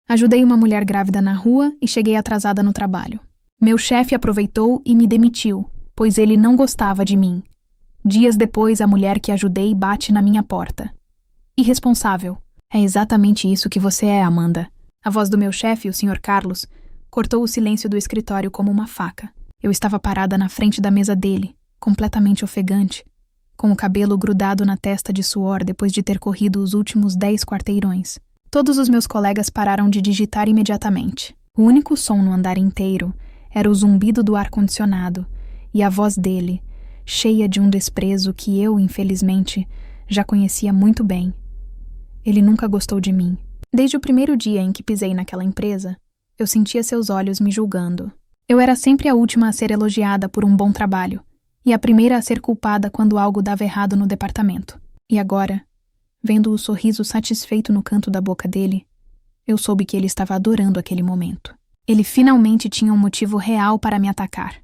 Ajudei uma mulher grávida na rua e cheguei atrasada no trabalho. Meu chefe aproveitou e me demitiu, pois ele não gostava de mim. Dias depois, a mulher que ajudei bate na minha porta. Irresponsável. É exatamente isso que você é, Amanda. A voz do meu chefe, o Sr. Carlos, cortou o silêncio do escritório como uma faca. Eu estava parada na frente da mesa dele, completamente ofegante, com o cabelo grudado na testa de suor depois de ter corrido os últimos 10 quarteirões. Todos os meus colegas pararam de digitar imediatamente. O único som no andar inteiro era o zumbido do ar-condicionado e a voz dele, cheia de um desprezo que eu, infelizmente, já conhecia muito bem. Ele nunca gostou de mim. Desde o primeiro dia em que pisei naquela empresa, eu sentia seus olhos me julgando. Eu era sempre a última a ser elogiada por um bom trabalho e a primeira a ser culpada quando algo dava errado no departamento. E agora, vendo o sorriso satisfeito no canto da boca dele, eu soube que ele estava adorando aquele momento. Ele finalmente tinha um motivo real para me atacar.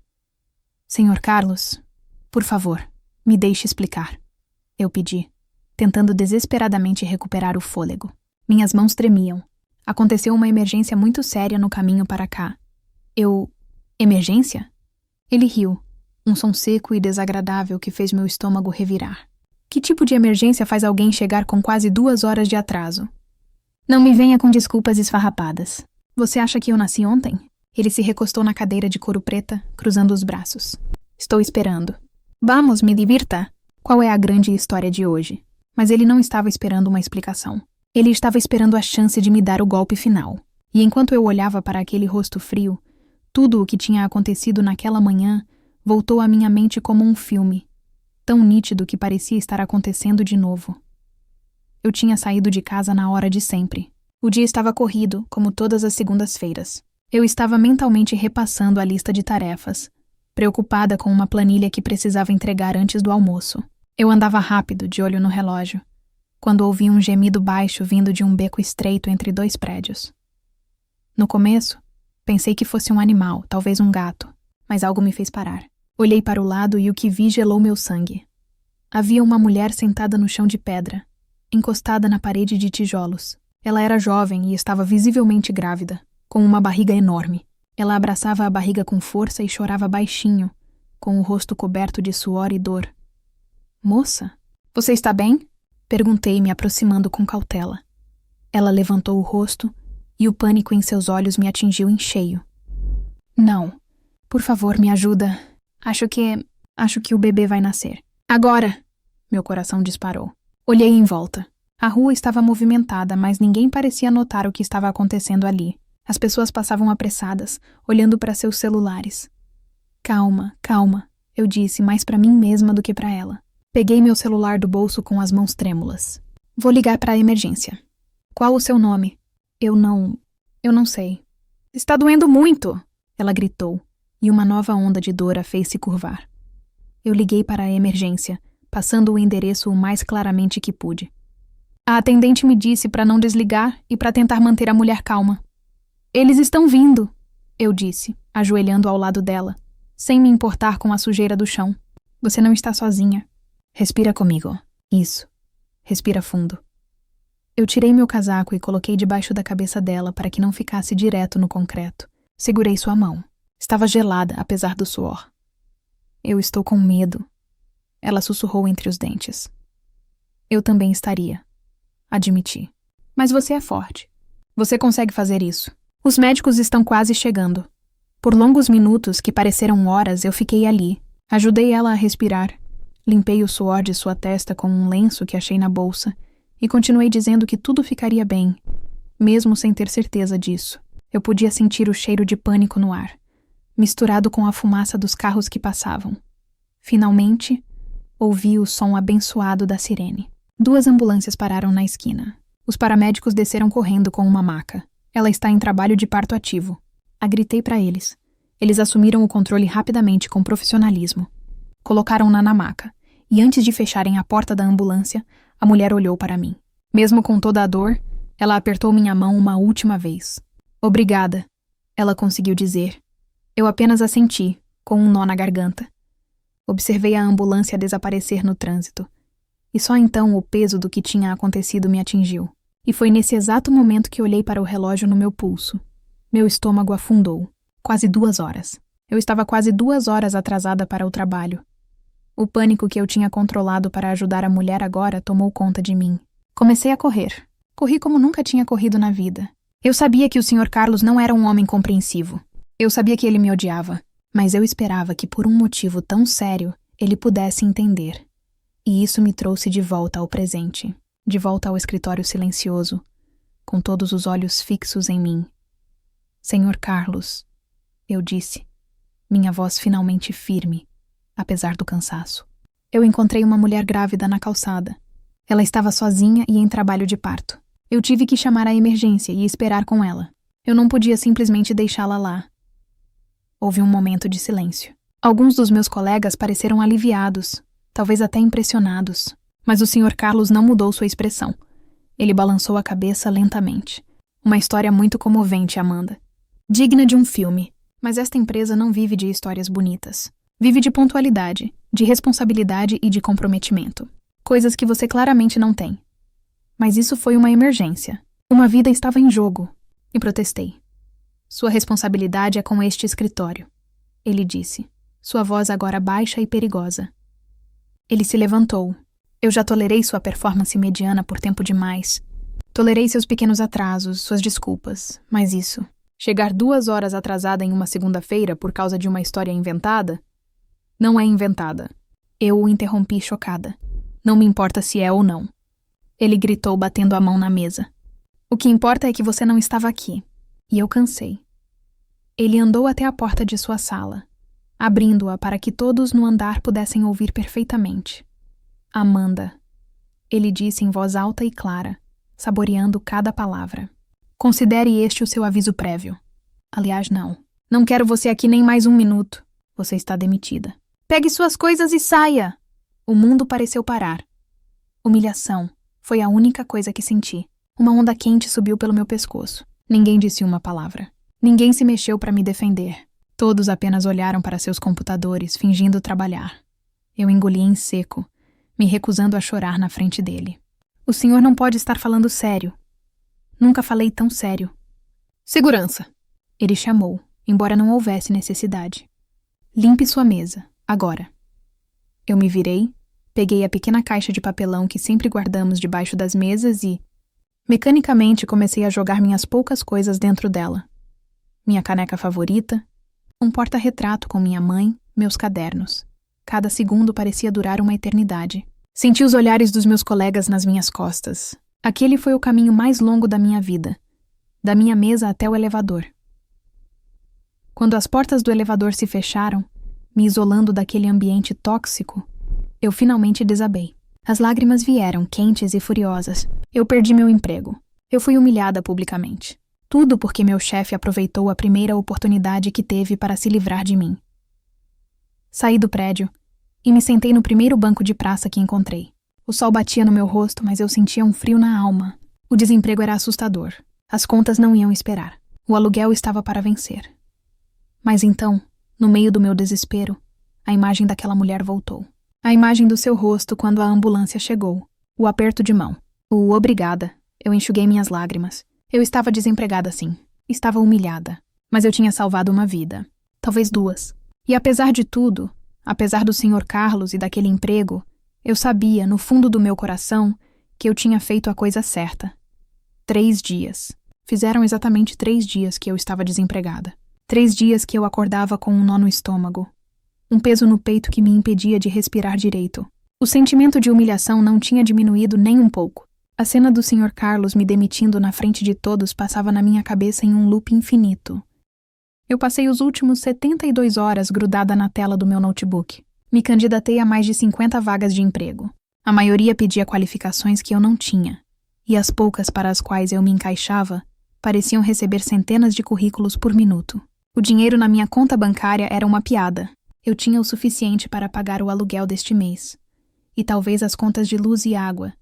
Senhor Carlos, por favor, me deixe explicar. Eu pedi, tentando desesperadamente recuperar o fôlego. Minhas mãos tremiam. Aconteceu uma emergência muito séria no caminho para cá. Emergência? Ele riu, um som seco e desagradável que fez meu estômago revirar. Que tipo de emergência faz alguém chegar com quase 2 horas de atraso? Não me venha com desculpas esfarrapadas. Você acha que eu nasci ontem? Ele se recostou na cadeira de couro preta, cruzando os braços. Estou esperando. Vamos, me divirta. Qual é a grande história de hoje? Mas ele não estava esperando uma explicação. Ele estava esperando a chance de me dar o golpe final. E enquanto eu olhava para aquele rosto frio, tudo o que tinha acontecido naquela manhã voltou à minha mente como um filme, tão nítido que parecia estar acontecendo de novo. Eu tinha saído de casa na hora de sempre. O dia estava corrido, como todas as segundas-feiras. Eu estava mentalmente repassando a lista de tarefas, preocupada com uma planilha que precisava entregar antes do almoço. Eu andava rápido, de olho no relógio, quando ouvi um gemido baixo vindo de um beco estreito entre 2 prédios. No começo, pensei que fosse um animal, talvez um gato, mas algo me fez parar. Olhei para o lado e o que vi gelou meu sangue. Havia uma mulher sentada no chão de pedra, encostada na parede de tijolos. Ela era jovem e estava visivelmente grávida, com uma barriga enorme. Ela abraçava a barriga com força e chorava baixinho, com o rosto coberto de suor e dor. Moça, você está bem? Perguntei, me aproximando com cautela. Ela levantou o rosto e o pânico em seus olhos me atingiu em cheio. Não, por favor, me ajuda. Acho que o bebê vai nascer. Agora! Meu coração disparou. Olhei em volta. A rua estava movimentada, mas ninguém parecia notar o que estava acontecendo ali. As pessoas passavam apressadas, olhando para seus celulares. Calma, calma, eu disse, mais para mim mesma do que para ela. Peguei meu celular do bolso com as mãos trêmulas. Vou ligar para a emergência. Qual o seu nome? Eu não sei. Está doendo muito! Ela gritou, e uma nova onda de dor a fez se curvar. Eu liguei para a emergência, passando o endereço o mais claramente que pude. A atendente me disse para não desligar e para tentar manter a mulher calma. Eles estão vindo, eu disse, ajoelhando ao lado dela, sem me importar com a sujeira do chão. Você não está sozinha. Respira comigo. Isso. Respira fundo. Eu tirei meu casaco e coloquei debaixo da cabeça dela para que não ficasse direto no concreto. Segurei sua mão. Estava gelada, apesar do suor. Eu estou com medo. Ela sussurrou entre os dentes. Eu também estaria. Admiti. Mas você é forte. Você consegue fazer isso. Os médicos estão quase chegando. Por longos minutos, que pareceram horas, eu fiquei ali. Ajudei ela a respirar. Limpei o suor de sua testa com um lenço que achei na bolsa e continuei dizendo que tudo ficaria bem, mesmo sem ter certeza disso. Eu podia sentir o cheiro de pânico no ar, misturado com a fumaça dos carros que passavam. Finalmente, ouvi o som abençoado da sirene. 2 ambulâncias pararam na esquina. Os paramédicos desceram correndo com uma maca. Ela está em trabalho de parto ativo. Gritei para eles. Eles assumiram o controle rapidamente com profissionalismo. Colocaram-na na maca, e antes de fecharem a porta da ambulância, a mulher olhou para mim. Mesmo com toda a dor, ela apertou minha mão uma última vez. Obrigada, ela conseguiu dizer. Eu apenas assenti, com um nó na garganta. Observei a ambulância desaparecer no trânsito. E só então o peso do que tinha acontecido me atingiu. E foi nesse exato momento que olhei para o relógio no meu pulso. Meu estômago afundou. Quase 2 horas. Eu estava quase 2 horas atrasada para o trabalho. O pânico que eu tinha controlado para ajudar a mulher agora tomou conta de mim. Comecei a correr. Corri como nunca tinha corrido na vida. Eu sabia que o Sr. Carlos não era um homem compreensivo. Eu sabia que ele me odiava. Mas eu esperava que por um motivo tão sério, ele pudesse entender. E isso me trouxe de volta ao presente. De volta ao escritório silencioso, com todos os olhos fixos em mim. Sr. Carlos, eu disse, minha voz finalmente firme, apesar do cansaço. Eu encontrei uma mulher grávida na calçada. Ela estava sozinha e em trabalho de parto. Eu tive que chamar a emergência e esperar com ela. Eu não podia simplesmente deixá-la lá. Houve um momento de silêncio. Alguns dos meus colegas pareceram aliviados, talvez até impressionados. Mas o Sr. Carlos não mudou sua expressão. Ele balançou a cabeça lentamente. Uma história muito comovente, Amanda. Digna de um filme. Mas esta empresa não vive de histórias bonitas. Vive de pontualidade, de responsabilidade e de comprometimento. Coisas que você claramente não tem. Mas isso foi uma emergência. Uma vida estava em jogo. E protestei. Sua responsabilidade é com este escritório, ele disse, sua voz agora baixa e perigosa. Ele se levantou. Eu já tolerei sua performance mediana por tempo demais. Tolerei seus pequenos atrasos, suas desculpas, mas isso... Chegar 2 horas atrasada em uma segunda-feira por causa de uma história inventada? Não é inventada. Eu o interrompi chocada. Não me importa se é ou não. Ele gritou batendo a mão na mesa. O que importa é que você não estava aqui. E eu cansei. Ele andou até a porta de sua sala, abrindo-a para que todos no andar pudessem ouvir perfeitamente. Amanda, ele disse em voz alta e clara, saboreando cada palavra. Considere este o seu aviso prévio. Aliás, não. Não quero você aqui nem mais 1 minuto. Você está demitida. Pegue suas coisas e saia! O mundo pareceu parar. Humilhação foi a única coisa que senti. Uma onda quente subiu pelo meu pescoço. Ninguém disse uma palavra. Ninguém se mexeu para me defender. Todos apenas olharam para seus computadores, fingindo trabalhar. Eu engoli em seco, me recusando a chorar na frente dele. O senhor não pode estar falando sério. Nunca falei tão sério. Segurança! Ele chamou, embora não houvesse necessidade. Limpe sua mesa, agora. Eu me virei, peguei a pequena caixa de papelão que sempre guardamos debaixo das mesas e, mecanicamente, comecei a jogar minhas poucas coisas dentro dela. Minha caneca favorita, um porta-retrato com minha mãe, meus cadernos. Cada segundo parecia durar uma eternidade. Senti os olhares dos meus colegas nas minhas costas. Aquele foi o caminho mais longo da minha vida, da minha mesa até o elevador. Quando as portas do elevador se fecharam, me isolando daquele ambiente tóxico, eu finalmente desabei. As lágrimas vieram, quentes e furiosas. Eu perdi meu emprego. Eu fui humilhada publicamente. Tudo porque meu chefe aproveitou a primeira oportunidade que teve para se livrar de mim. Saí do prédio e me sentei no primeiro banco de praça que encontrei. O sol batia no meu rosto, mas eu sentia um frio na alma. O desemprego era assustador. As contas não iam esperar. O aluguel estava para vencer. Mas então, no meio do meu desespero, a imagem daquela mulher voltou. A imagem do seu rosto quando a ambulância chegou. O aperto de mão. O obrigada. Eu enxuguei minhas lágrimas. Eu estava desempregada sim. Estava humilhada. Mas eu tinha salvado uma vida. Talvez 2. E apesar de tudo, apesar do Sr. Carlos e daquele emprego, eu sabia, no fundo do meu coração, que eu tinha feito a coisa certa. 3 dias. Fizeram exatamente 3 dias que eu estava desempregada. 3 dias que eu acordava com um nó no estômago. Um peso no peito que me impedia de respirar direito. O sentimento de humilhação não tinha diminuído nem um pouco. A cena do Sr. Carlos me demitindo na frente de todos passava na minha cabeça em um loop infinito. Eu passei os últimos 72 horas grudada na tela do meu notebook. Me candidatei a mais de 50 vagas de emprego. A maioria pedia qualificações que eu não tinha. E as poucas para as quais eu me encaixava pareciam receber centenas de currículos por minuto. O dinheiro na minha conta bancária era uma piada. Eu tinha o suficiente para pagar o aluguel deste mês. E talvez as contas de luz e água.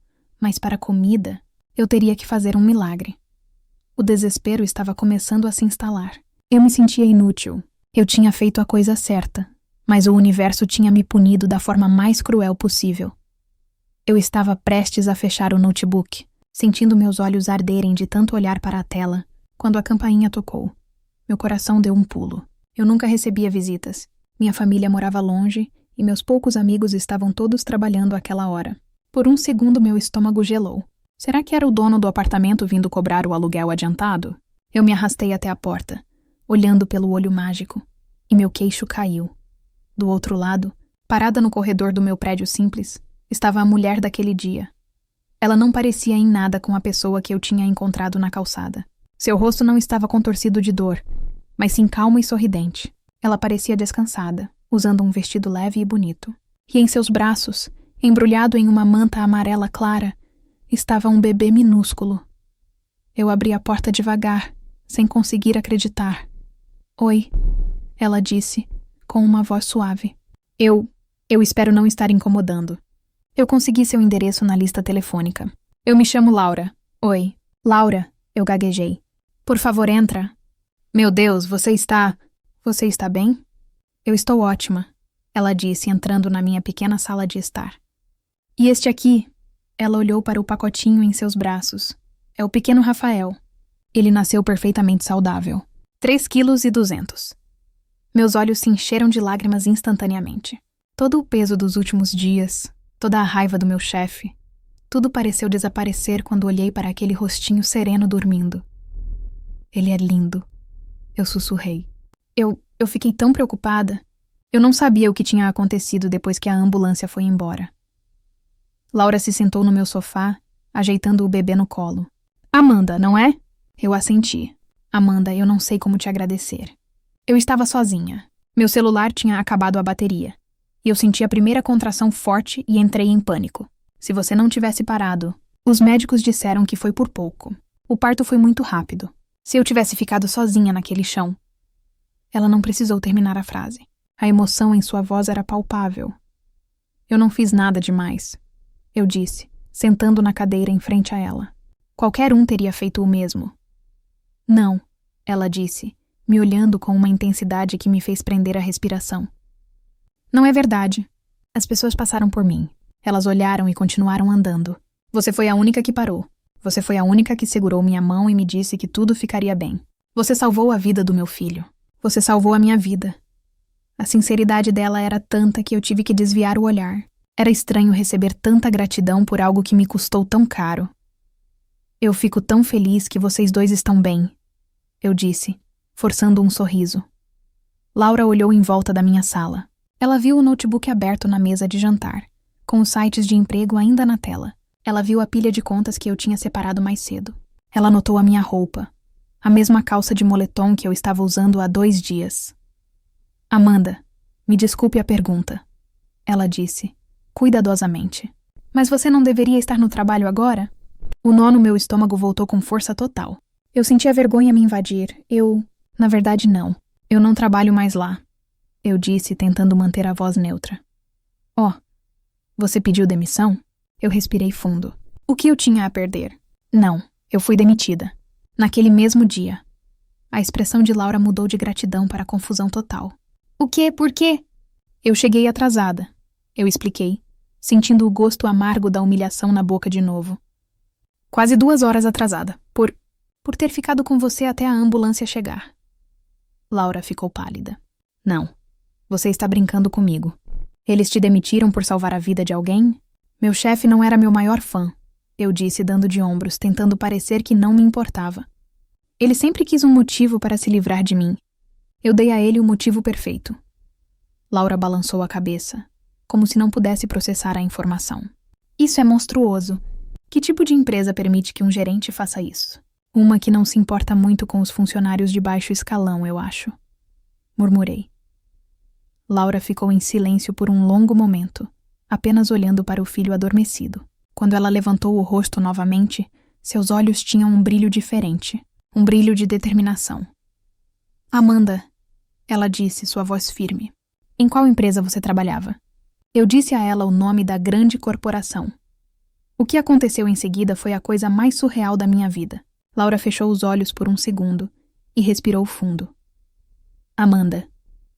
Mas para comida, eu teria que fazer um milagre. O desespero estava começando a se instalar. Eu me sentia inútil. Eu tinha feito a coisa certa, mas o universo tinha me punido da forma mais cruel possível. Eu estava prestes a fechar o notebook, sentindo meus olhos arderem de tanto olhar para a tela, quando a campainha tocou. Meu coração deu um pulo. Eu nunca recebia visitas. Minha família morava longe e meus poucos amigos estavam todos trabalhando àquela hora. Por um segundo meu estômago gelou. Será que era o dono do apartamento vindo cobrar o aluguel adiantado? Eu me arrastei até a porta, olhando pelo olho mágico, e meu queixo caiu. Do outro lado, parada no corredor do meu prédio simples, estava a mulher daquele dia. Ela não parecia em nada com a pessoa que eu tinha encontrado na calçada. Seu rosto não estava contorcido de dor, mas sim calmo e sorridente. Ela parecia descansada, usando um vestido leve e bonito. E em seus braços, embrulhado em uma manta amarela clara, estava um bebê minúsculo. Eu abri a porta devagar, sem conseguir acreditar. Oi, ela disse, com uma voz suave. Eu espero não estar incomodando. Eu consegui seu endereço na lista telefônica. Eu me chamo Laura. Oi. Laura, eu gaguejei. Por favor, entra. Meu Deus, você está bem? Eu estou ótima, ela disse, entrando na minha pequena sala de estar. E este aqui? Ela olhou para o pacotinho em seus braços. É o pequeno Rafael. Ele nasceu perfeitamente saudável. 3,2 kg. Meus olhos se encheram de lágrimas instantaneamente. Todo o peso dos últimos dias, toda a raiva do meu chefe, tudo pareceu desaparecer quando olhei para aquele rostinho sereno dormindo. Ele é lindo, eu sussurrei. Eu fiquei tão preocupada. Eu não sabia o que tinha acontecido depois que a ambulância foi embora. Laura se sentou no meu sofá, ajeitando o bebê no colo. Amanda, não é? Eu assenti. Amanda, eu não sei como te agradecer. Eu estava sozinha. Meu celular tinha acabado a bateria. E eu senti a primeira contração forte e entrei em pânico. Se você não tivesse parado, os médicos disseram que foi por pouco. O parto foi muito rápido. Se eu tivesse ficado sozinha naquele chão. Ela não precisou terminar a frase. A emoção em sua voz era palpável. Eu não fiz nada demais, eu disse, sentando na cadeira em frente a ela. Qualquer um teria feito o mesmo. Não, ela disse, me olhando com uma intensidade que me fez prender a respiração. Não é verdade. As pessoas passaram por mim. Elas olharam e continuaram andando. Você foi a única que parou. Você foi a única que segurou minha mão e me disse que tudo ficaria bem. Você salvou a vida do meu filho. Você salvou a minha vida. A sinceridade dela era tanta que eu tive que desviar o olhar. Era estranho receber tanta gratidão por algo que me custou tão caro. Eu fico tão feliz que vocês dois estão bem, eu disse, forçando um sorriso. Laura olhou em volta da minha sala. Ela viu o notebook aberto na mesa de jantar, com os sites de emprego ainda na tela. Ela viu a pilha de contas que eu tinha separado mais cedo. Ela notou a minha roupa. A mesma calça de moletom que eu estava usando há 2 dias. Amanda, me desculpe a pergunta, ela disse, cuidadosamente. Mas você não deveria estar no trabalho agora? O nó no meu estômago voltou com força total. Eu sentia vergonha me invadir. Na verdade, não. Eu não trabalho mais lá, eu disse, tentando manter a voz neutra. Oh, você pediu demissão? Eu respirei fundo. O que eu tinha a perder? Não, eu fui demitida. Naquele mesmo dia. A expressão de Laura mudou de gratidão para confusão total. O quê? Por quê? Eu cheguei atrasada, eu expliquei, sentindo o gosto amargo da humilhação na boca de novo. Quase 2 horas atrasada, por ter ficado com você até a ambulância chegar. Laura ficou pálida. Não, você está brincando comigo. Eles te demitiram por salvar a vida de alguém? Meu chefe não era meu maior fã, eu disse, dando de ombros, tentando parecer que não me importava. Ele sempre quis um motivo para se livrar de mim. Eu dei a ele o motivo perfeito. Laura balançou a cabeça, como se não pudesse processar a informação. Isso é monstruoso. Que tipo de empresa permite que um gerente faça isso? Uma que não se importa muito com os funcionários de baixo escalão, eu acho. Murmurei. Laura ficou em silêncio por um longo momento, apenas olhando para o filho adormecido. Quando ela levantou o rosto novamente, seus olhos tinham um brilho diferente, um brilho de determinação. Amanda, ela disse, sua voz firme. Em qual empresa você trabalhava? Eu disse a ela o nome da grande corporação. O que aconteceu em seguida foi a coisa mais surreal da minha vida. Laura fechou os olhos por um segundo e respirou fundo. Amanda,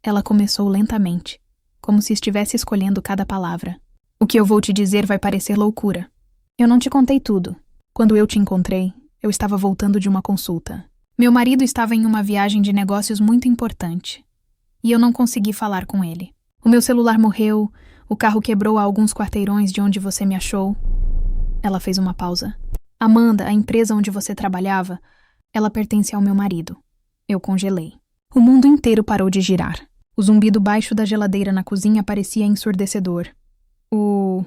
ela começou lentamente, como se estivesse escolhendo cada palavra. O que eu vou te dizer vai parecer loucura. Eu não te contei tudo. Quando eu te encontrei, eu estava voltando de uma consulta. Meu marido estava em uma viagem de negócios muito importante, e eu não consegui falar com ele. O meu celular morreu, o carro quebrou a alguns quarteirões de onde você me achou. Ela fez uma pausa. Amanda, a empresa onde você trabalhava, ela pertence ao meu marido. Eu congelei. O mundo inteiro parou de girar. O zumbido baixo da geladeira na cozinha parecia ensurdecedor. O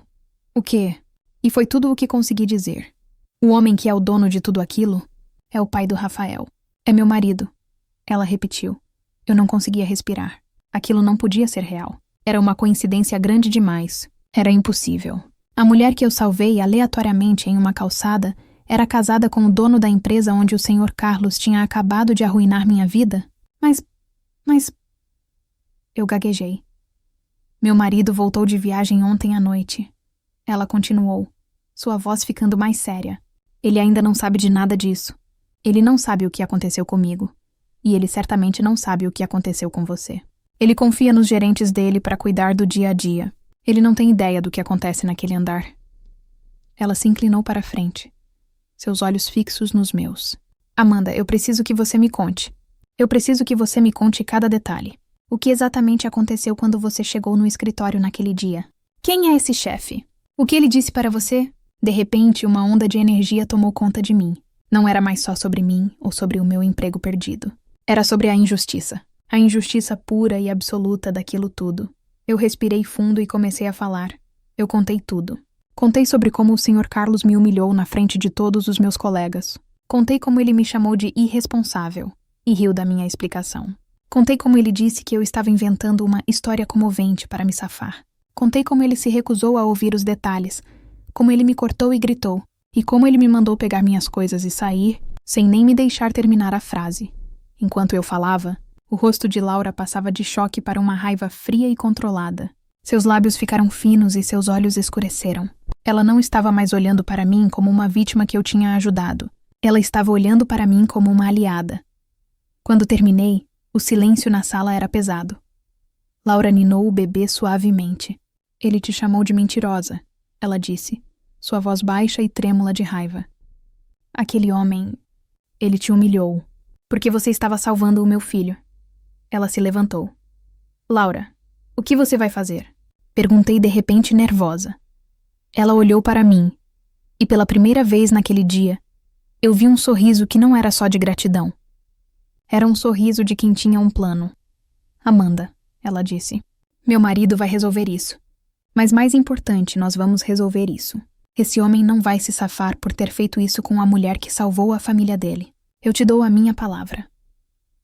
quê? E foi tudo o que consegui dizer. O homem que é o dono de tudo aquilo é o pai do Rafael. É meu marido. Ela repetiu. Eu não conseguia respirar. Aquilo não podia ser real. Era uma coincidência grande demais. Era impossível. A mulher que eu salvei aleatoriamente em uma calçada era casada com o dono da empresa onde o Sr. Carlos tinha acabado de arruinar minha vida? Mas... Eu gaguejei. Meu marido voltou de viagem ontem à noite. Ela continuou, sua voz ficando mais séria. Ele ainda não sabe de nada disso. Ele não sabe o que aconteceu comigo. E ele certamente não sabe o que aconteceu com você. Ele confia nos gerentes dele para cuidar do dia a dia. Ele não tem ideia do que acontece naquele andar. Ela se inclinou para a frente, seus olhos fixos nos meus. Amanda, eu preciso que você me conte. Eu preciso que você me conte cada detalhe. O que exatamente aconteceu quando você chegou no escritório naquele dia? Quem é esse chefe? O que ele disse para você? De repente, uma onda de energia tomou conta de mim. Não era mais só sobre mim ou sobre o meu emprego perdido. Era sobre a injustiça. A injustiça pura e absoluta daquilo tudo. Eu respirei fundo e comecei a falar. Eu contei tudo. Contei sobre como o Sr. Carlos me humilhou na frente de todos os meus colegas. Contei como ele me chamou de irresponsável e riu da minha explicação. Contei como ele disse que eu estava inventando uma história comovente para me safar. Contei como ele se recusou a ouvir os detalhes, como ele me cortou e gritou, e como ele me mandou pegar minhas coisas e sair, sem nem me deixar terminar a frase. Enquanto eu falava, o rosto de Laura passava de choque para uma raiva fria e controlada. Seus lábios ficaram finos e seus olhos escureceram. Ela não estava mais olhando para mim como uma vítima que eu tinha ajudado. Ela estava olhando para mim como uma aliada. Quando terminei, o silêncio na sala era pesado. Laura ninou o bebê suavemente. Ele te chamou de mentirosa, ela disse, sua voz baixa e trêmula de raiva. Aquele homem, ele te humilhou, porque você estava salvando o meu filho. Ela se levantou. Laura, o que você vai fazer? Perguntei de repente nervosa. Ela olhou para mim, e pela primeira vez naquele dia, eu vi um sorriso que não era só de gratidão. Era um sorriso de quem tinha um plano. Amanda, ela disse, meu marido vai resolver isso. Mas mais importante, nós vamos resolver isso. Esse homem não vai se safar por ter feito isso com a mulher que salvou a família dele. Eu te dou a minha palavra.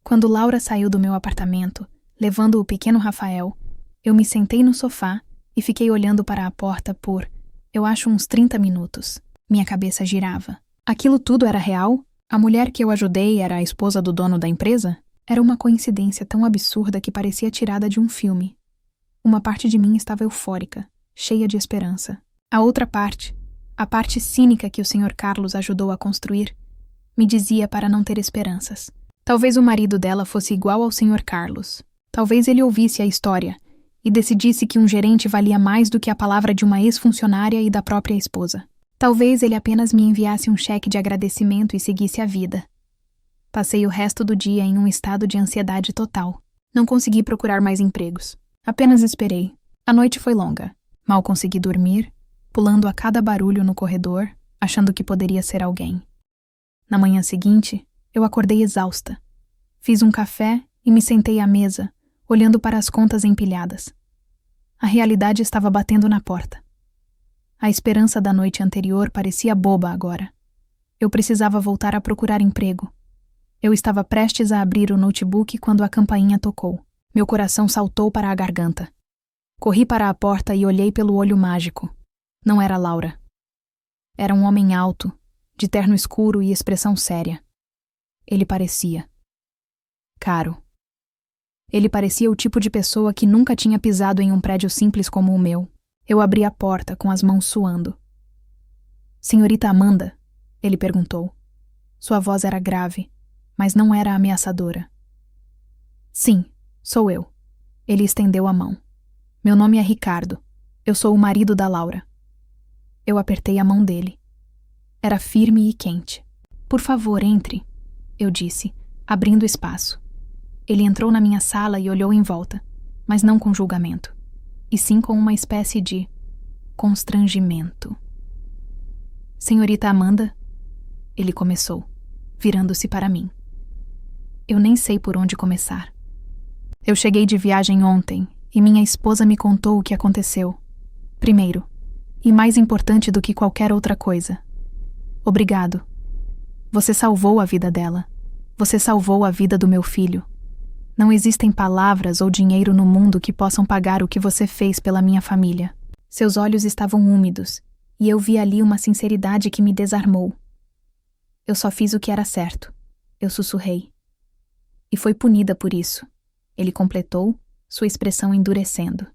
Quando Laura saiu do meu apartamento, levando o pequeno Rafael, eu me sentei no sofá e fiquei olhando para a porta por, eu acho, uns 30 minutos. Minha cabeça girava. Aquilo tudo era real? A mulher que eu ajudei era a esposa do dono da empresa? Era uma coincidência tão absurda que parecia tirada de um filme. Uma parte de mim estava eufórica, cheia de esperança. A outra parte, a parte cínica que o Sr. Carlos ajudou a construir, me dizia para não ter esperanças. Talvez o marido dela fosse igual ao Sr. Carlos. Talvez ele ouvisse a história e decidisse que um gerente valia mais do que a palavra de uma ex-funcionária e da própria esposa. Talvez ele apenas me enviasse um cheque de agradecimento e seguisse a vida. Passei o resto do dia em um estado de ansiedade total. Não consegui procurar mais empregos. Apenas esperei. A noite foi longa. Mal consegui dormir, pulando a cada barulho no corredor, achando que poderia ser alguém. Na manhã seguinte, eu acordei exausta. Fiz um café e me sentei à mesa, olhando para as contas empilhadas. A realidade estava batendo na porta. A esperança da noite anterior parecia boba agora. Eu precisava voltar a procurar emprego. Eu estava prestes a abrir o notebook quando a campainha tocou. Meu coração saltou para a garganta. Corri para a porta e olhei pelo olho mágico. Não era Laura. Era um homem alto, de terno escuro e expressão séria. Ele parecia caro. Ele parecia o tipo de pessoa que nunca tinha pisado em um prédio simples como o meu. Eu abri a porta com as mãos suando. Senhorita Amanda? Ele perguntou. Sua voz era grave, mas não era ameaçadora. Sim, sou eu. Ele estendeu a mão. Meu nome é Ricardo. Eu sou o marido da Laura. Eu apertei a mão dele. Era firme e quente. Por favor, entre, eu disse, abrindo espaço. Ele entrou na minha sala e olhou em volta, mas não com julgamento, e sim com uma espécie de constrangimento. Senhorita Amanda, ele começou, virando-se para mim. Eu nem sei por onde começar. Eu cheguei de viagem ontem e minha esposa me contou o que aconteceu. Primeiro, e mais importante do que qualquer outra coisa. Obrigado. Você salvou a vida dela. Você salvou a vida do meu filho. Não existem palavras ou dinheiro no mundo que possam pagar o que você fez pela minha família. Seus olhos estavam úmidos, e eu vi ali uma sinceridade que me desarmou. Eu só fiz o que era certo. Eu sussurrei. E foi punida por isso. Ele completou, sua expressão endurecendo.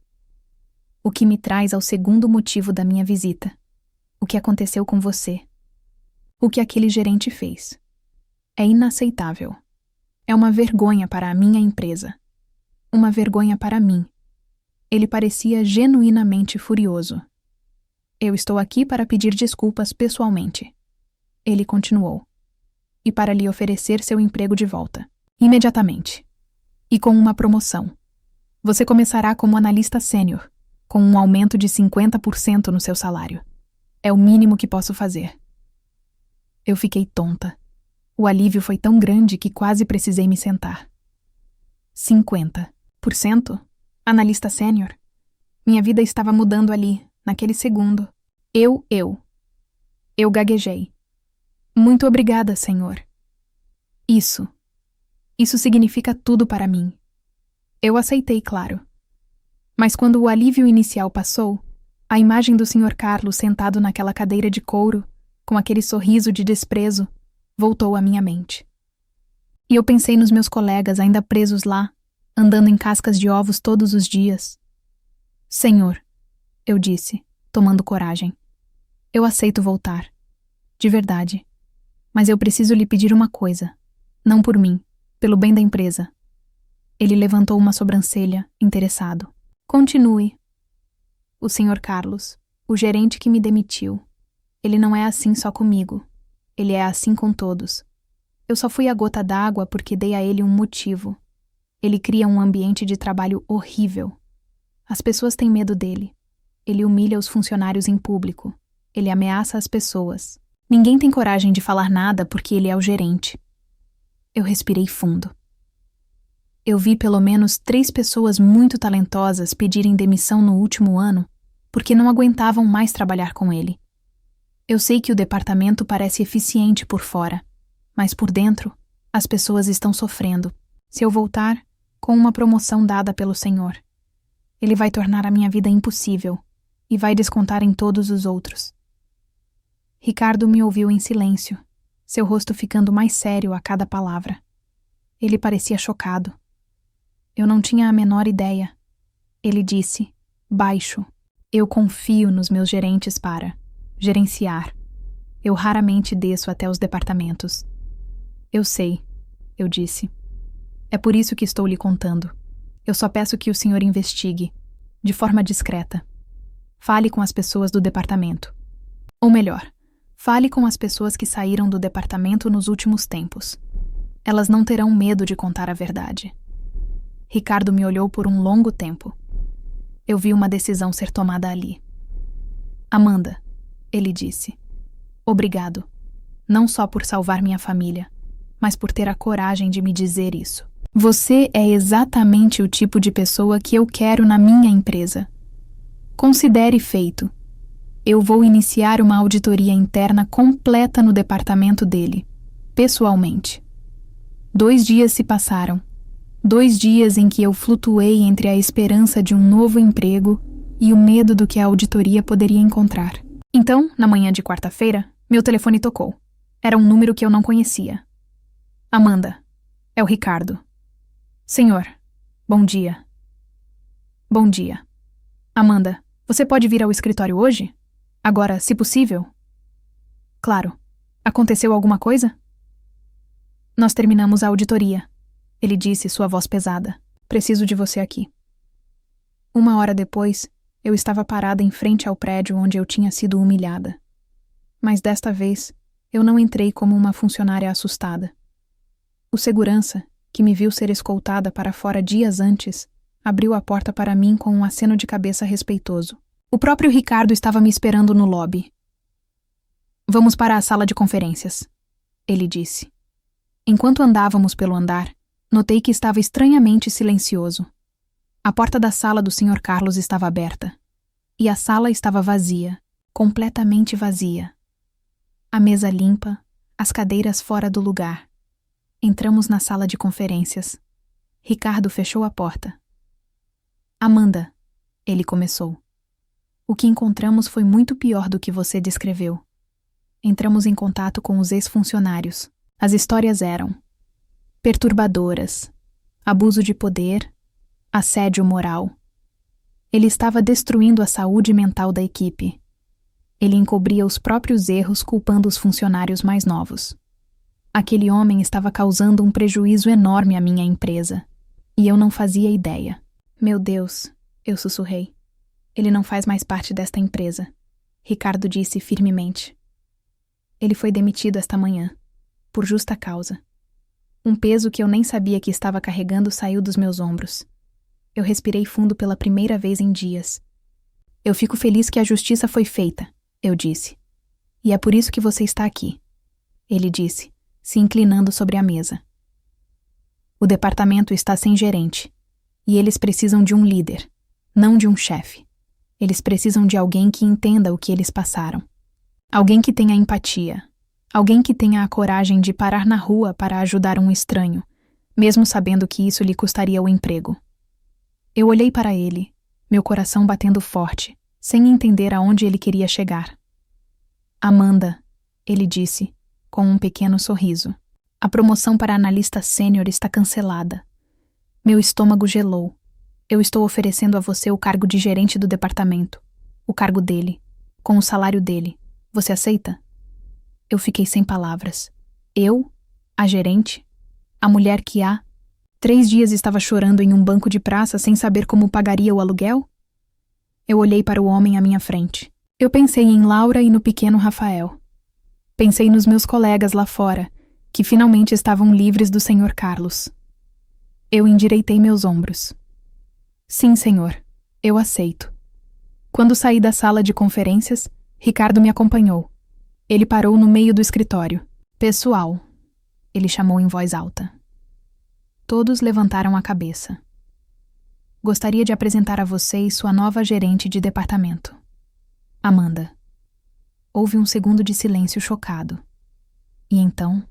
O que me traz ao segundo motivo da minha visita. O que aconteceu com você. O que aquele gerente fez. É inaceitável. É uma vergonha para a minha empresa. Uma vergonha para mim. Ele parecia genuinamente furioso. Eu estou aqui para pedir desculpas pessoalmente. Ele continuou. E para lhe oferecer seu emprego de volta. Imediatamente. E com uma promoção. Você começará como analista sênior, com um aumento de 50% no seu salário. É o mínimo que posso fazer. Eu fiquei tonta. O alívio foi tão grande que quase precisei me sentar. 50%? Analista sênior? Minha vida estava mudando ali, naquele segundo. Eu gaguejei. Muito obrigada, senhor. Isso significa tudo para mim. Eu aceitei, claro. Mas quando o alívio inicial passou, a imagem do Sr. Carlos sentado naquela cadeira de couro, com aquele sorriso de desprezo, voltou à minha mente. E eu pensei nos meus colegas ainda presos lá, andando em cascas de ovos todos os dias. Senhor, eu disse, tomando coragem, eu aceito voltar. De verdade. Mas eu preciso lhe pedir uma coisa. Não por mim, pelo bem da empresa. Ele levantou uma sobrancelha, interessado. Continue. O Sr. Carlos, o gerente que me demitiu. Ele não é assim só comigo. Ele é assim com todos. Eu só fui a gota d'água porque dei a ele um motivo. Ele cria um ambiente de trabalho horrível. As pessoas têm medo dele. Ele humilha os funcionários em público. Ele ameaça as pessoas. Ninguém tem coragem de falar nada porque ele é o gerente. Eu respirei fundo. Eu vi pelo menos 3 pessoas muito talentosas pedirem demissão no último ano porque não aguentavam mais trabalhar com ele. Eu sei que o departamento parece eficiente por fora, mas por dentro, as pessoas estão sofrendo. Se eu voltar, com uma promoção dada pelo Senhor, ele vai tornar a minha vida impossível e vai descontar em todos os outros. Ricardo me ouviu em silêncio, seu rosto ficando mais sério a cada palavra. Ele parecia chocado. Eu não tinha a menor ideia. Ele disse, baixo, eu confio nos meus gerentes para gerenciar. Eu raramente desço até os departamentos. Eu sei, eu disse. É por isso que estou lhe contando. Eu só peço que o senhor investigue, de forma discreta. Fale com as pessoas do departamento. Ou melhor, fale com as pessoas que saíram do departamento nos últimos tempos. Elas não terão medo de contar a verdade. Ricardo me olhou por um longo tempo. Eu vi uma decisão ser tomada ali. Amanda, ele disse. Obrigado. Não só por salvar minha família, mas por ter a coragem de me dizer isso. Você é exatamente o tipo de pessoa que eu quero na minha empresa. Considere feito. Eu vou iniciar uma auditoria interna completa no departamento dele, pessoalmente. 2 dias se passaram. 2 dias em que eu flutuei entre a esperança de um novo emprego e o medo do que a auditoria poderia encontrar. Então, na manhã de quarta-feira, meu telefone tocou. Era um número que eu não conhecia. Amanda, é o Ricardo. Senhor, bom dia. Bom dia. Amanda, você pode vir ao escritório hoje? Agora, se possível? Claro. Aconteceu alguma coisa? Nós terminamos a auditoria. Ele disse, sua voz pesada. Preciso de você aqui. 1 hora depois, eu estava parada em frente ao prédio onde eu tinha sido humilhada. Mas desta vez, Eu não entrei como uma funcionária assustada. O segurança, que me viu ser escoltada para fora dias antes, abriu a porta para mim com um aceno de cabeça respeitoso. O próprio Ricardo estava me esperando no lobby. Vamos para a sala de conferências, ele disse. Enquanto andávamos pelo andar, notei que estava estranhamente silencioso. A porta da sala do Sr. Carlos estava aberta. E a sala estava vazia, completamente vazia. A mesa limpa, as cadeiras fora do lugar. Entramos na sala de conferências. Ricardo fechou a porta. Amanda, ele começou. O que encontramos foi muito pior do que você descreveu. Entramos em contato com os ex-funcionários. As histórias eram perturbadoras, abuso de poder, assédio moral. Ele estava destruindo a saúde mental da equipe. Ele encobria os próprios erros culpando os funcionários mais novos. Aquele homem estava causando um prejuízo enorme à minha empresa. E eu não fazia ideia. Meu Deus, eu sussurrei. Ele não faz mais parte desta empresa, Ricardo disse firmemente. Ele foi demitido esta manhã, por justa causa. Um peso que eu nem sabia que estava carregando saiu dos meus ombros. Eu respirei fundo pela primeira vez em dias. Eu fico feliz que a justiça foi feita, eu disse. E é por isso que você está aqui, ele disse, se inclinando sobre a mesa. O departamento está sem gerente, e eles precisam de um líder, não de um chefe. Eles precisam de alguém que entenda o que eles passaram. Alguém que tenha empatia. Alguém que tenha a coragem de parar na rua para ajudar um estranho, mesmo sabendo que isso lhe custaria o emprego. Eu olhei para ele, meu coração batendo forte, sem entender aonde ele queria chegar. Amanda, ele disse, com um pequeno sorriso. A promoção para analista sênior está cancelada. Meu estômago gelou. Eu estou oferecendo a você o cargo de gerente do departamento. O cargo dele, com o salário dele. Você aceita? Eu fiquei sem palavras. Eu? A gerente? A mulher que há 3 dias estava chorando em um banco de praça sem saber como pagaria o aluguel? Eu olhei para o homem à minha frente. Eu pensei em Laura e no pequeno Rafael. Pensei nos meus colegas lá fora, que finalmente estavam livres do Sr. Carlos. Eu endireitei meus ombros. Sim, senhor, eu aceito. Quando saí da sala de conferências, Ricardo me acompanhou. Ele parou no meio do escritório. Pessoal, ele chamou em voz alta. Todos levantaram a cabeça. Gostaria de apresentar a vocês sua nova gerente de departamento, Amanda. Houve um segundo de silêncio chocado. E então,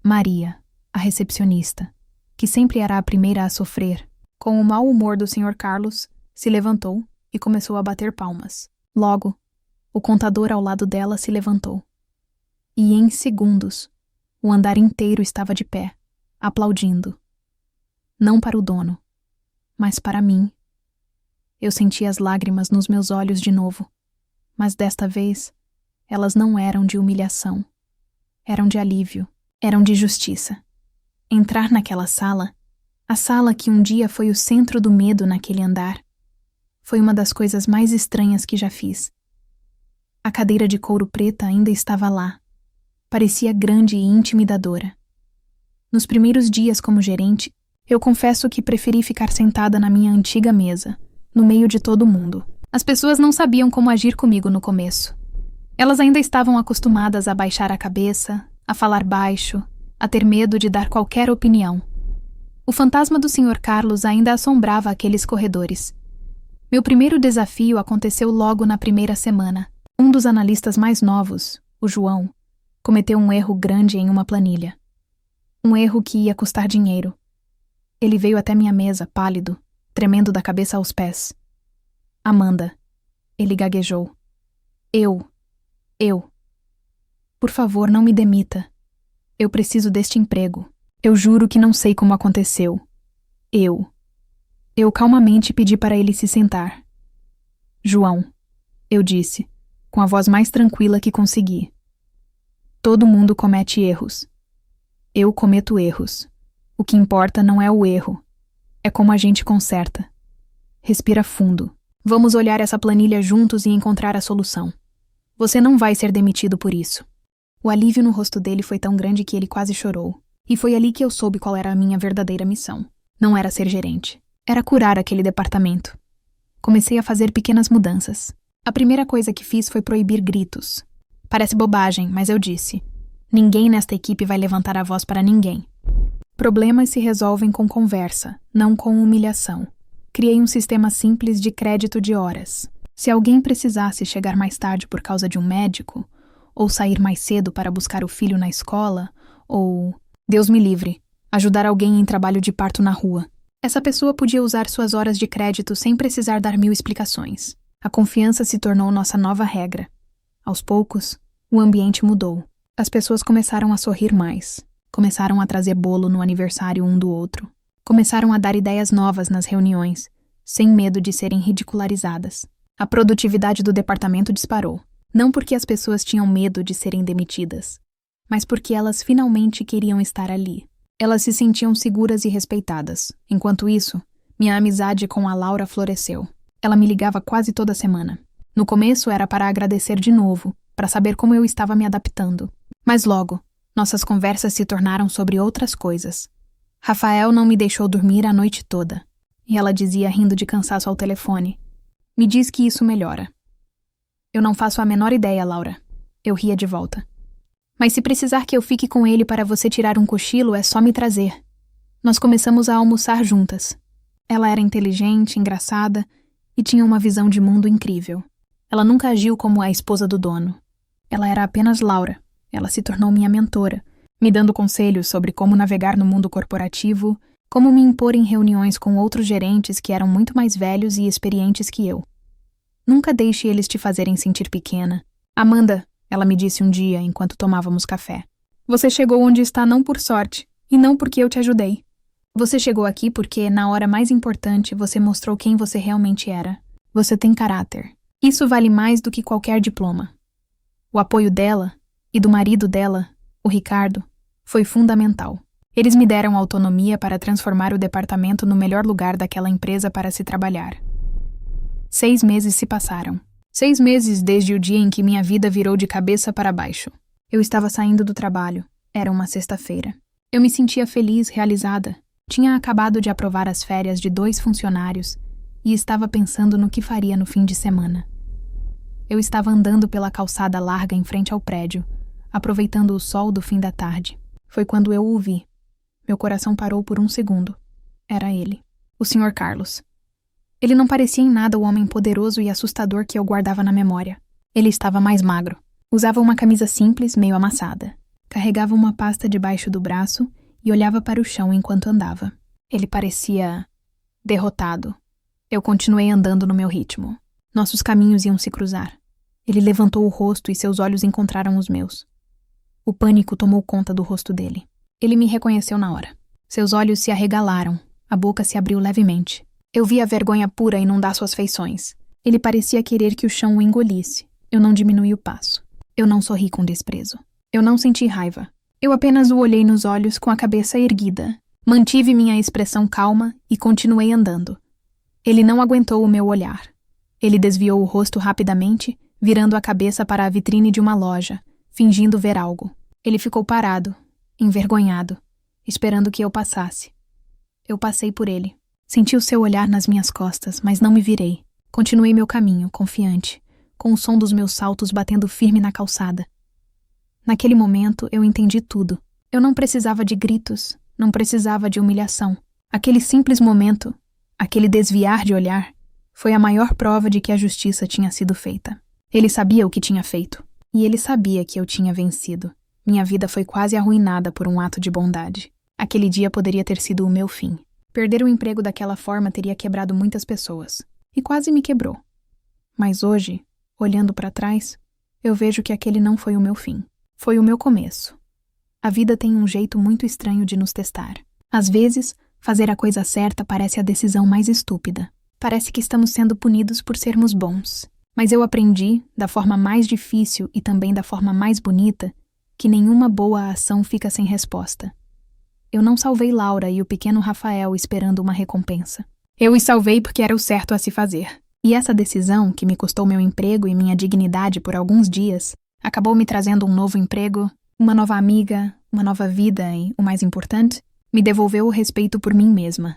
Maria, a recepcionista, que sempre era a primeira a sofrer, com o mau humor do Sr. Carlos, se levantou e começou a bater palmas. Logo, o contador ao lado dela se levantou. E em segundos, o andar inteiro estava de pé, aplaudindo. Não para o dono, mas para mim. Eu senti as lágrimas nos meus olhos de novo, mas desta vez, elas não eram de humilhação. Eram de alívio, eram de justiça. Entrar naquela sala, a sala que um dia foi o centro do medo naquele andar, foi uma das coisas mais estranhas que já fiz. A cadeira de couro preta ainda estava lá. Parecia grande e intimidadora. Nos primeiros dias como gerente, eu confesso que preferi ficar sentada na minha antiga mesa, no meio de todo mundo. As pessoas não sabiam como agir comigo no começo. Elas ainda estavam acostumadas a baixar a cabeça, a falar baixo, a ter medo de dar qualquer opinião. O fantasma do Sr. Carlos ainda assombrava aqueles corredores. Meu primeiro desafio aconteceu logo na primeira semana. Um dos analistas mais novos, o João, cometeu um erro grande em uma planilha. Um erro que ia custar dinheiro. Ele veio até minha mesa, pálido, tremendo da cabeça aos pés. Amanda, ele gaguejou. Eu. Por favor, não me demita. Eu preciso deste emprego. Eu juro que não sei como aconteceu. Eu calmamente pedi para ele se sentar. João, eu disse, com a voz mais tranquila que consegui. Todo mundo comete erros. Eu cometo erros. O que importa não é o erro. É como a gente conserta. Respira fundo. Vamos olhar essa planilha juntos e encontrar a solução. Você não vai ser demitido por isso. O alívio no rosto dele foi tão grande que ele quase chorou. E foi ali que eu soube qual era a minha verdadeira missão. Não era ser gerente. Era curar aquele departamento. Comecei a fazer pequenas mudanças. A primeira coisa que fiz foi proibir gritos. Parece bobagem, mas eu disse: ninguém nesta equipe vai levantar a voz para ninguém. Problemas se resolvem com conversa, não com humilhação. Criei um sistema simples de crédito de horas. Se alguém precisasse chegar mais tarde por causa de um médico, ou sair mais cedo para buscar o filho na escola, ou, Deus me livre, ajudar alguém em trabalho de parto na rua, essa pessoa podia usar suas horas de crédito sem precisar dar 1000 explicações. A confiança se tornou nossa nova regra. Aos poucos, o ambiente mudou. As pessoas começaram a sorrir mais. Começaram a trazer bolo no aniversário um do outro. Começaram a dar ideias novas nas reuniões, sem medo de serem ridicularizadas. A produtividade do departamento disparou. Não porque as pessoas tinham medo de serem demitidas, mas porque elas finalmente queriam estar ali. Elas se sentiam seguras e respeitadas. Enquanto isso, minha amizade com a Laura floresceu. Ela me ligava quase toda semana. No começo era para agradecer de novo, para saber como eu estava me adaptando. Mas logo, nossas conversas se tornaram sobre outras coisas. Rafael não me deixou dormir a noite toda. E ela dizia rindo de cansaço ao telefone: me diz que isso melhora. Eu não faço a menor ideia, Laura. Eu ria de volta. Mas se precisar que eu fique com ele para você tirar um cochilo, é só me trazer. Nós começamos a almoçar juntas. Ela era inteligente, engraçada e tinha uma visão de mundo incrível. Ela nunca agiu como a esposa do dono. Ela era apenas Laura. Ela se tornou minha mentora, me dando conselhos sobre como navegar no mundo corporativo, como me impor em reuniões com outros gerentes que eram muito mais velhos e experientes que eu. Nunca deixe eles te fazerem sentir pequena. Amanda, ela me disse um dia enquanto tomávamos café, você chegou onde está não por sorte, e não porque eu te ajudei. Você chegou aqui porque, na hora mais importante, você mostrou quem você realmente era. Você tem caráter. Isso vale mais do que qualquer diploma. O apoio dela, e do marido dela, o Ricardo, foi fundamental. Eles me deram autonomia para transformar o departamento no melhor lugar daquela empresa para se trabalhar. 6 meses se passaram. 6 meses desde o dia em que minha vida virou de cabeça para baixo. Eu estava saindo do trabalho. Era uma sexta-feira. Eu me sentia feliz, realizada. Tinha acabado de aprovar as férias de 2 funcionários e estava pensando no que faria no fim de semana. Eu estava andando pela calçada larga em frente ao prédio, aproveitando o sol do fim da tarde. Foi quando eu o vi. Meu coração parou por um segundo. Era ele, o Sr. Carlos. Ele não parecia em nada o homem poderoso e assustador que eu guardava na memória. Ele estava mais magro. Usava uma camisa simples, meio amassada. Carregava uma pasta debaixo do braço e olhava para o chão enquanto andava. Ele parecia derrotado. Eu continuei andando no meu ritmo. Nossos caminhos iam se cruzar. Ele levantou o rosto e seus olhos encontraram os meus. O pânico tomou conta do rosto dele. Ele me reconheceu na hora. Seus olhos se arregalaram, a boca se abriu levemente. Eu vi a vergonha pura inundar suas feições. Ele parecia querer que o chão o engolisse. Eu não diminui o passo. Eu não sorri com desprezo. Eu não senti raiva. Eu apenas o olhei nos olhos com a cabeça erguida. Mantive minha expressão calma e continuei andando. Ele não aguentou o meu olhar. Ele desviou o rosto rapidamente, virando a cabeça para a vitrine de uma loja, fingindo ver algo. Ele ficou parado, envergonhado, esperando que eu passasse. Eu passei por ele. Senti o seu olhar nas minhas costas, mas não me virei. Continuei meu caminho, confiante, com o som dos meus saltos batendo firme na calçada. Naquele momento, eu entendi tudo. Eu não precisava de gritos, não precisava de humilhação. Aquele simples momento, aquele desviar de olhar, foi a maior prova de que a justiça tinha sido feita. Ele sabia o que tinha feito, e ele sabia que eu tinha vencido. Minha vida foi quase arruinada por um ato de bondade. Aquele dia poderia ter sido o meu fim. Perder o emprego daquela forma teria quebrado muitas pessoas. E quase me quebrou. Mas hoje, olhando para trás, eu vejo que aquele não foi o meu fim. Foi o meu começo. A vida tem um jeito muito estranho de nos testar. Às vezes, fazer a coisa certa parece a decisão mais estúpida. Parece que estamos sendo punidos por sermos bons. Mas eu aprendi, da forma mais difícil e também da forma mais bonita, que nenhuma boa ação fica sem resposta. Eu não salvei Laura e o pequeno Rafael esperando uma recompensa. Eu os salvei porque era o certo a se fazer. E essa decisão, que me custou meu emprego e minha dignidade por alguns dias, Acabou me trazendo um novo emprego, uma nova amiga, uma nova vida e, o mais importante, me devolveu o respeito por mim mesma.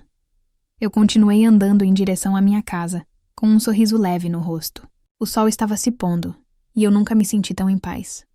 Eu continuei andando em direção à minha casa, com um sorriso leve no rosto. O sol estava se pondo, e eu nunca me senti tão em paz.